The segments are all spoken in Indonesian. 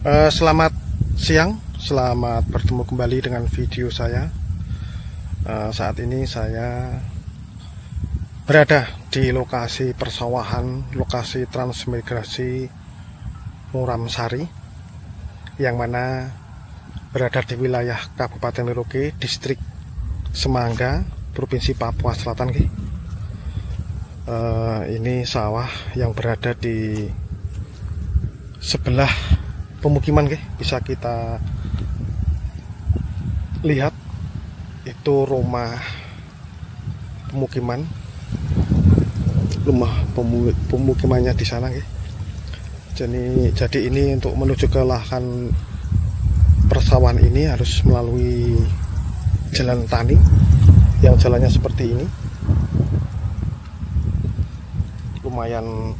Selamat siang, selamat bertemu kembali dengan video saya. Saat ini saya berada di lokasi persawahan, lokasi transmigrasi Muram Sari, yang mana berada di wilayah Kabupaten Merauke, Distrik Semangga, Provinsi Papua Selatan. Ini sawah yang berada di sebelah pemukiman, bisa kita lihat itu rumah pemukimannya di sana. Jadi ini untuk menuju ke lahan persawahan ini harus melalui jalan tani yang jalannya seperti ini, lumayan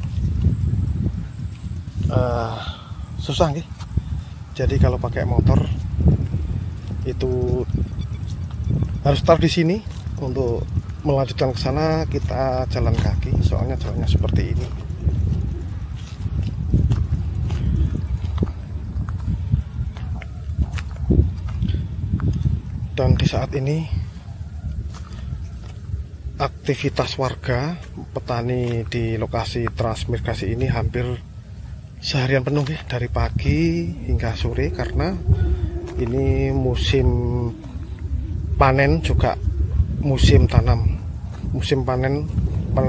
susah. Jadi kalau pakai motor itu harus start di sini. Untuk melanjutkan ke sana kita jalan kaki, soalnya jalannya seperti ini. Dan di saat ini aktivitas warga petani di lokasi transmigrasi ini hampir seharian penuh, dari pagi hingga sore, karena ini musim panen juga musim tanam, musim panen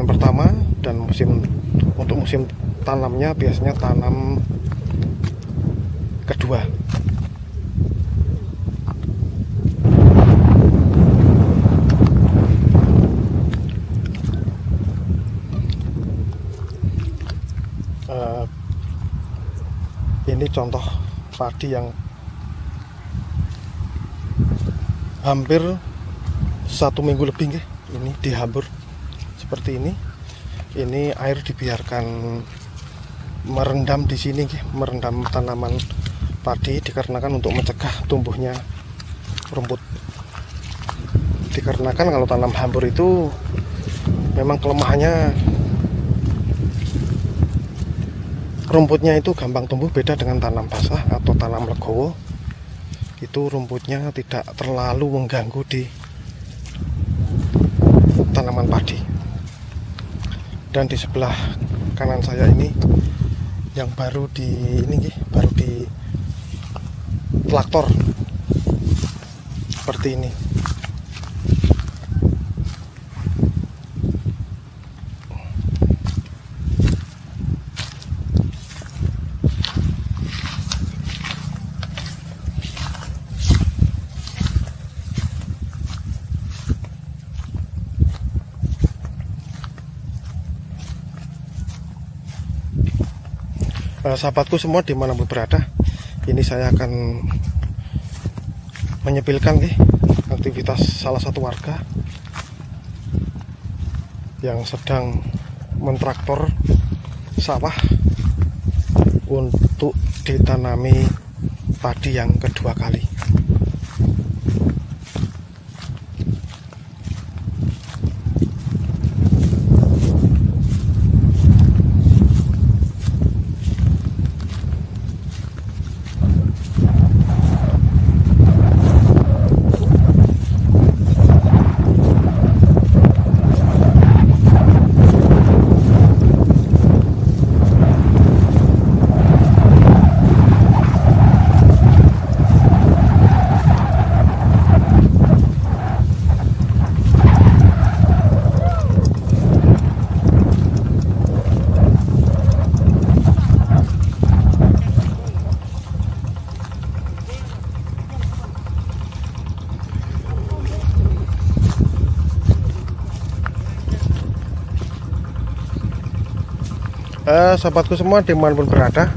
pertama, dan untuk musim tanamnya biasanya tanam kedua. Ini contoh padi yang hampir 1 minggu lebih, ini dihambur seperti ini. Ini air dibiarkan merendam di sini, merendam tanaman padi, dikarenakan untuk mencegah tumbuhnya rumput. Dikarenakan kalau tanam hambur itu memang kelemahannya rumputnya itu gampang tumbuh, beda dengan tanam basah atau tanam legowo. Itu rumputnya tidak terlalu mengganggu di tanaman padi. Dan di sebelah kanan saya ini yang baru di traktor seperti ini. Sahabatku semua dimanapun berada, ini saya akan menyepilkan aktivitas salah satu warga yang sedang mentraktor sawah untuk ditanami padi yang kedua kali. Sahabatku semua dimanapun berada,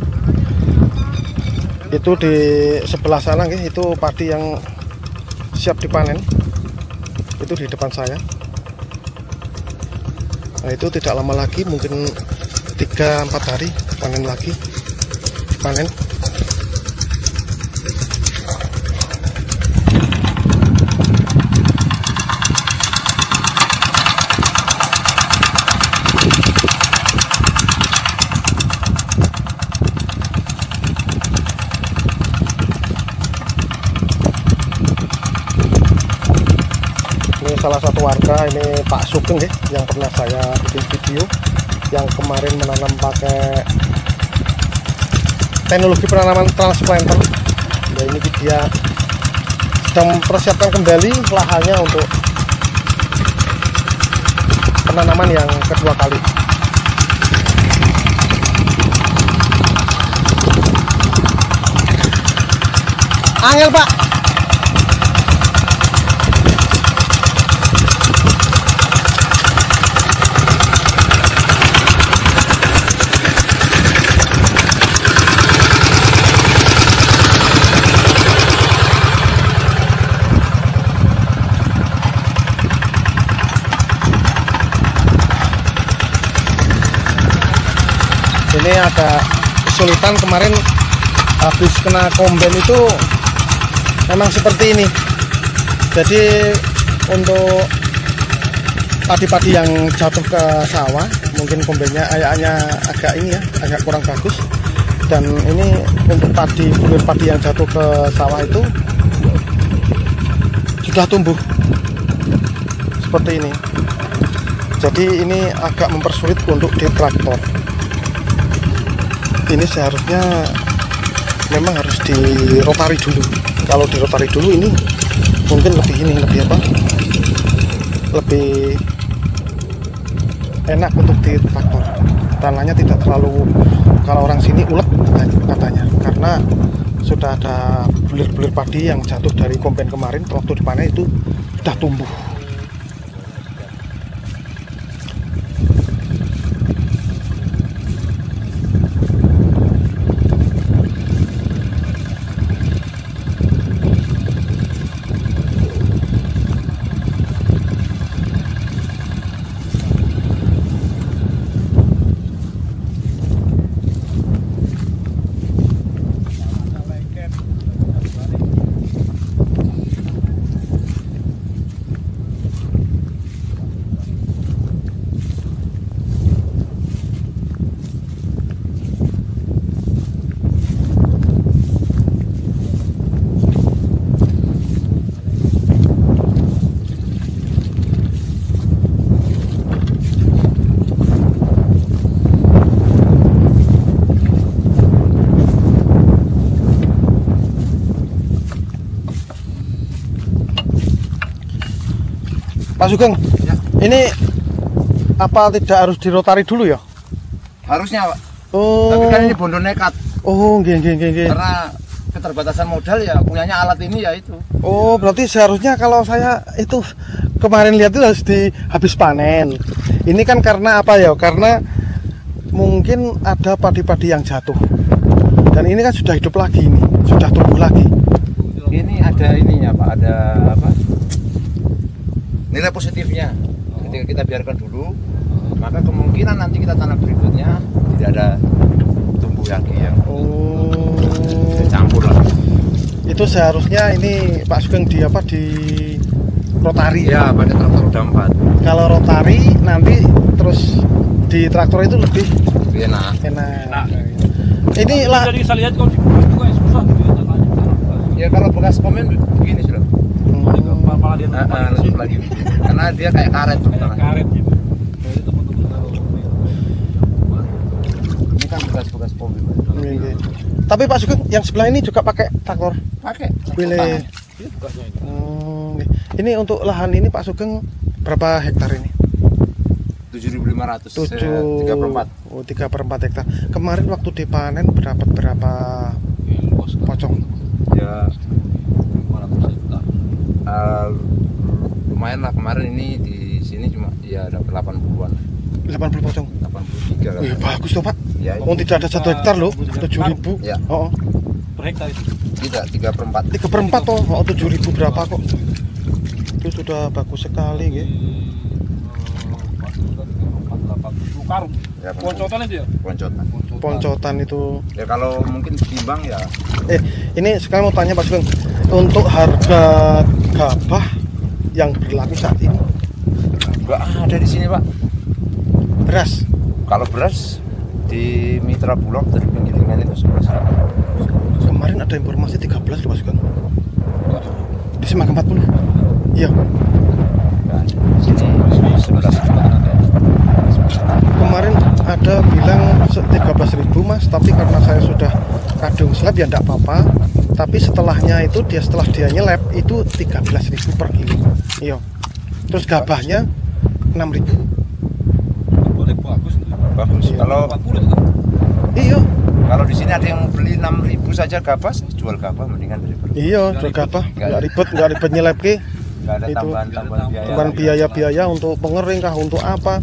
itu di sebelah sana itu padi yang siap dipanen, itu di depan saya. Nah, itu tidak lama lagi, mungkin 3-4 hari panen lagi, panen. satu warga, ini Pak Sugeng ya, yang pernah saya bikin video yang kemarin menanam pakai teknologi penanaman transplanter. Ya, ini dia sedang mempersiapkan kembali lahannya untuk penanaman yang kedua kali. Angel Pak. Ini agak kesulitan, kemarin habis kena komben itu memang seperti ini. Jadi untuk padi-padi yang jatuh ke sawah, mungkin kombennya ayahnya agak ini ya, agak kurang bagus. Dan ini untuk bulir padi yang jatuh ke sawah itu sudah tumbuh seperti ini. Jadi ini agak mempersulit untuk di traktor. Ini seharusnya memang harus dirotari dulu. Kalau dirotari dulu ini mungkin lebih apa? Lebih enak untuk di traktor. Tanahnya tidak terlalu, kalau orang sini ulet katanya, karena sudah ada bulir-bulir padi yang jatuh dari komben kemarin waktu dipanen itu sudah tumbuh. Pak Sugeng, ya. Ini apa tidak harus dirotari dulu ya? Harusnya Pak. Oh. Tapi kan ini bondo nekat. Oh, gini. Karena keterbatasan modal ya, punyanya alat ini ya itu. Oh, berarti seharusnya kalau saya itu kemarin lihat itu harus habis panen. Ini kan karena apa ya? Karena mungkin ada padi-padi yang jatuh. Dan ini kan sudah hidup lagi ini, sudah tumbuh lagi. Ini ada ininya Pak, ada apa? Nilai positifnya. Ketika kita biarkan dulu, maka kemungkinan nanti kita tanam berikutnya tidak ada tumbuh lagi yang campur lah. Itu seharusnya ini Pak Sugeng di rotari ya, pakai traktor roda 4. Kalau rotari nanti terus di traktor itu lebih enak. Ini lah. Jadi saya lihat kalau di juga susah ya, kalau bekas komen begini sudah. Malah dia nutup lagi. Karena dia kayak karet tuh. Karet gitu. Ini kan bekas mobil. Tapi Pak Sugeng yang sebelah ini juga pakai traktor. Pakai. Pilih. Ini untuk lahan ini Pak Sugeng berapa hektar ini? 7.500. 3/4. Oh, 3/4 hektar. Kemarin waktu dipanen dapat berapa pocong? Ya, lumayan lah, kemarin ini di sini cuma ya dapat 80-an. 80 pocong. 83 kan. Bagus toh Pak. Ya, Tidak ada 1 hektar loh, 7.000. Ya. Oh. per hektar itu. Tidak, 3/4. 3/4 toh, 7.000 berapa kok? Itu sudah bagus sekali ya. Karung. Ya, Poncotan itu ya? Poncotan itu. Ya kalau mungkin timbang ya. Ini sekarang mau tanya Pak Sugeng, untuk harga gabah yang berlaku saat ini? Enggak ada di sini Pak. Beras. Kalau beras di Mitra Bulog dari penggilingan itu 11. Kemarin ada informasi 13 loh Pak Sugeng. Di Semangka 40. Iya. Ya, Enggak ada. Sini 11 juta ada. Kemarin ada bilang 13.000 Mas, tapi karena saya sudah kadung slab ya enggak apa-apa. Tapi setelahnya itu setelah dia nyelep itu 13.000 per kilo. Iya. Terus gabahnya 6.000. Boleh bagus itu. Bagus. Iya. Kalau 40 itu kan. Iya. kalau di sini ada yang beli 6.000 saja gabah, saya jual gabah mendingan daripada. Iya, jual gabah. Enggak ribet nyelep ke. Enggak ada Itu. tambahan biaya. Cuman biaya-biaya untuk pengering kah untuk apa.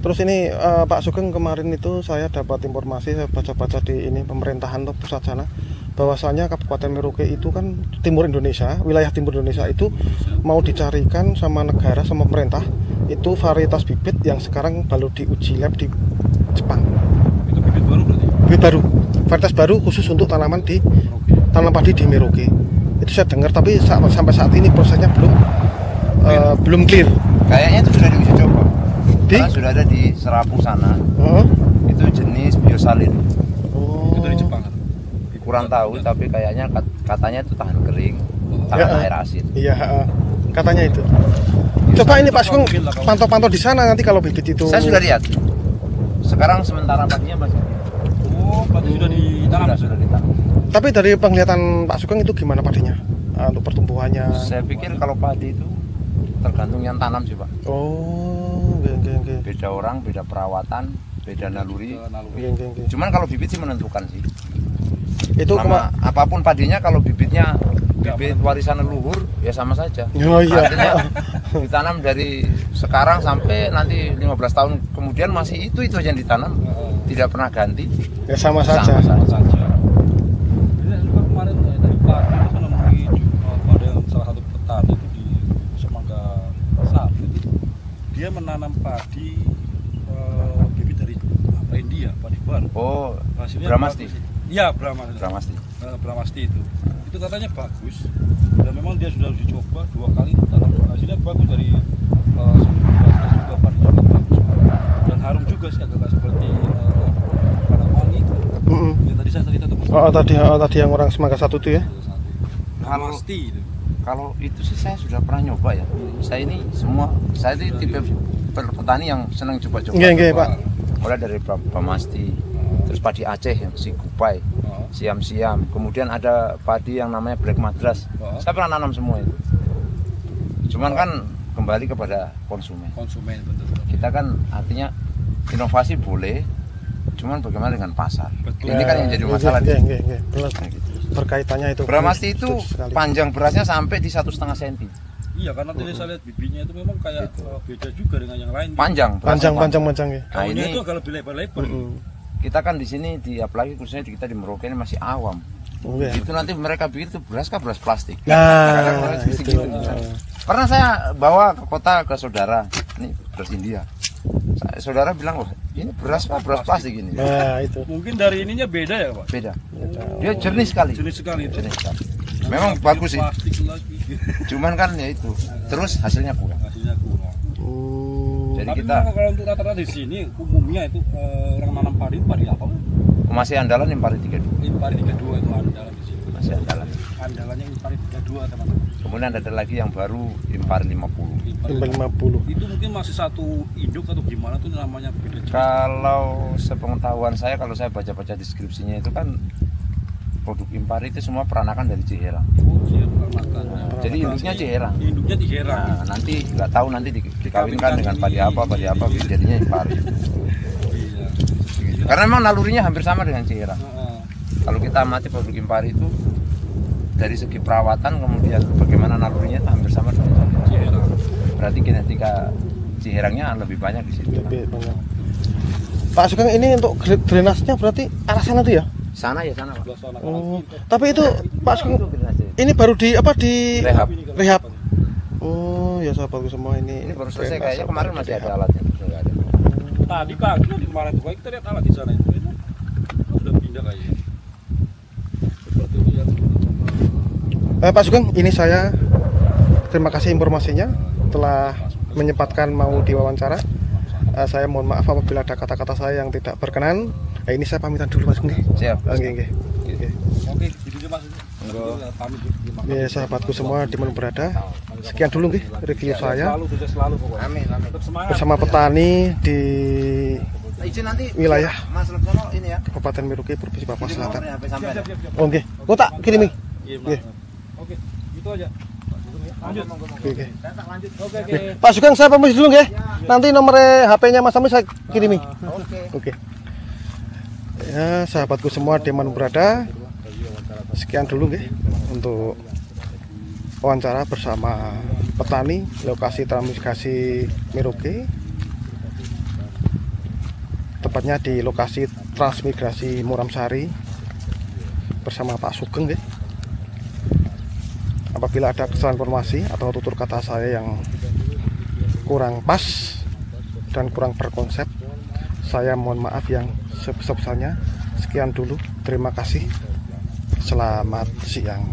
Terus ini Pak Sugeng, kemarin itu saya dapat informasi, saya baca-baca di ini pemerintahan tuh pusat sana, bahwasanya Kabupaten Merauke itu kan timur Indonesia, wilayah timur Indonesia itu mau dicarikan sama negara, sama pemerintah itu varietas bibit yang sekarang baru diuji lab di Jepang. Itu bibit baru berarti. Bibit baru, varietas baru khusus untuk tanaman di tanam padi di Merauke. Itu saya dengar, tapi sampai saat ini prosesnya belum clear. Kayaknya itu sudah diuji coba. Karena sudah ada di Serapung sana. Itu jenis biosalin. Oh. Itu dari Jepang kan. Kurang tahu, tapi kayaknya katanya itu tahan kering, tahan Ya, air asin. Iya, katanya itu. Coba ini Pak Sugeng pantau-pantau di sana nanti kalau bibit itu. Saya sudah lihat. Sekarang sementara padinya masih Oh, berarti sudah ditanam. sudah ditanam. Tapi dari penglihatan Pak Sugeng itu gimana padinya? Untuk pertumbuhannya? Saya pikir kalau padi itu tergantung yang tanam sih Pak. Oh, oke. Beda orang, beda perawatan, beda naluri. Oke. Cuman kalau bibit sih menentukan sih. Itu Apapun padinya, kalau bibitnya bibit warisan leluhur ya sama saja. Oh iya. Artinya ditanam dari sekarang sampai nanti 15 tahun kemudian masih itu aja yang ditanam, tidak pernah ganti. Ya sama saja. Sama saja. Ini juga kemarin dari pagi itu menemui ada salah satu petani itu di Semangga Satu itu. Dia menanam padi bibit dari India, padi baru. Oh, Hasilnya Bramasti. bagus. Iya, Bramasti. Bramasti. Bramasti itu katanya bagus dan memang dia sudah uji coba 2 kali tanam, hasilnya bagus dari juga padinya bagus dan harum juga sih, agak seperti wangi itu. Yang tadi saya cerita teman. Tadi yang orang Semangga Satu itu ya. Bramasti itu. Kalau itu sih saya sudah pernah nyoba ya. Saya ini saya ini tipe petani yang senang coba-coba. Iya, Pak. Mulai dari Bramasti, terus padi Aceh yang si Kupai, siam-siam. Kemudian ada padi yang namanya Black Madras. Saya pernah nanam semua itu. Cuman kan kembali kepada konsumen. Betul. Kita kan artinya inovasi boleh, cuman bagaimana dengan pasar? Betul. Ini kan yang jadi masalah. Iya. Nah, gitu. Berkaitannya itu. Bramasti itu sekali. panjang berasnya sampai di 1,5 cm. Iya, karena tadi saya lihat bibitnya itu memang kayak beda juga dengan yang lain. Panjang Panjang ya. Nah, Daunnya ini itu agak lebih lebar-lebar. kita kan di sini apalagi khususnya kita di Merauke ini masih awam. Iya. Itu nanti mereka pikir itu beras plastik. Nah, itu. Pernah saya bawa ke kota ke saudara, ini beras India. Saudara bilang, "Oh, ini beras plastik ini." Nah, itu. Mungkin dari ininya beda ya, Pak? Beda. Dia jernih sekali. Jenis sekali itu. Jernih sekali. Memang bagus sih. Plastik lagi. Cuman kan ya itu. Terus hasilnya kurang. Hasilnya kurang. Jadi Tapi kita memang kalau untuk rata-rata di sini umumnya itu orang nanam padi apa? masih andalan Impari 32. Impari 32 itu andalan di sini. Masih andalan. Andalannya Impari 32 teman-teman. Kemudian ada lagi yang baru Impari 50. Impari 50. itu mungkin masih satu induk atau gimana tuh namanya beda jenis. Kalau sepengetahuan saya, kalau saya baca-baca deskripsinya itu kan produk Impari itu semua peranakan dari Ciherang. Oh, iya, peranakan. Jadi induknya Ciherang. Induknya di Herang. Nah, nanti nggak tahu nanti dikawinkan dengan padi apa jadinya Impari. Iya. Karena memang nalurinya hampir sama dengan Ciherang. Heeh. Kalau kita amati produk Impari itu dari segi perawatan kemudian bagaimana nalurinya itu hampir sama dengan Ciherang. Berarti genetika Ciherangnya lebih banyak di situ. Lebih banyak. Pak Sugeng, ini untuk drainasnya berarti arah sana tuh ya? Sana ya sana, Pak. Sebelah sana Oh, kanan. tapi itu Pak Sugeng Drainase. ini baru di Rehab. rehab. Oh, ya sahabatku semua ini. Ini baru selesai drainase kayaknya kemarin masih ada rehab. alatnya. Sudah ada. Tadi pagi di kemarin tuh kita lihat alat di sana itu sudah pindah kayaknya. Seperti itu ya. Pak Sugeng, ini saya terima kasih informasinya telah menyempatkan mau diwawancara. Saya mohon maaf apabila ada kata-kata saya yang tidak berkenan. Ini saya pamitan dulu Mas Sugeng. Siap. Oke. Oke, gitu aja Mas. Enggak. Pamit. Ya, sahabatku semua dimanapun berada. sekian dulu nih review saya Selalu pokoknya. Amin, amin. Tetap semangat. bersama petani di Izin nanti wilayah Mas Leksono ini ya. Kabupaten Merauke, Provinsi Papua Jadi Selatan. nomornya sampai sampai. Siap. Oke, oh tak kirimi. Iya, Oke. Oke, itu aja. Lanjut. Oke. Saya tak lanjut. Oke. Pak Sugeng saya permisi dulu nggih. Nanti nomornya HP-nya Mas Ami saya kirimi. Oke. Oke. Ya, sahabatku semua di mana berada. Sekian dulu nggih untuk wawancara bersama petani lokasi transmigrasi Merauke. Tepatnya di lokasi transmigrasi Muramsari bersama Pak Sugeng nggih. Apabila ada kesalahan informasi atau tutur kata saya yang kurang pas dan kurang berkonsep, saya mohon maaf yang sebesar-besarnya. Sekian dulu, terima kasih. Selamat siang.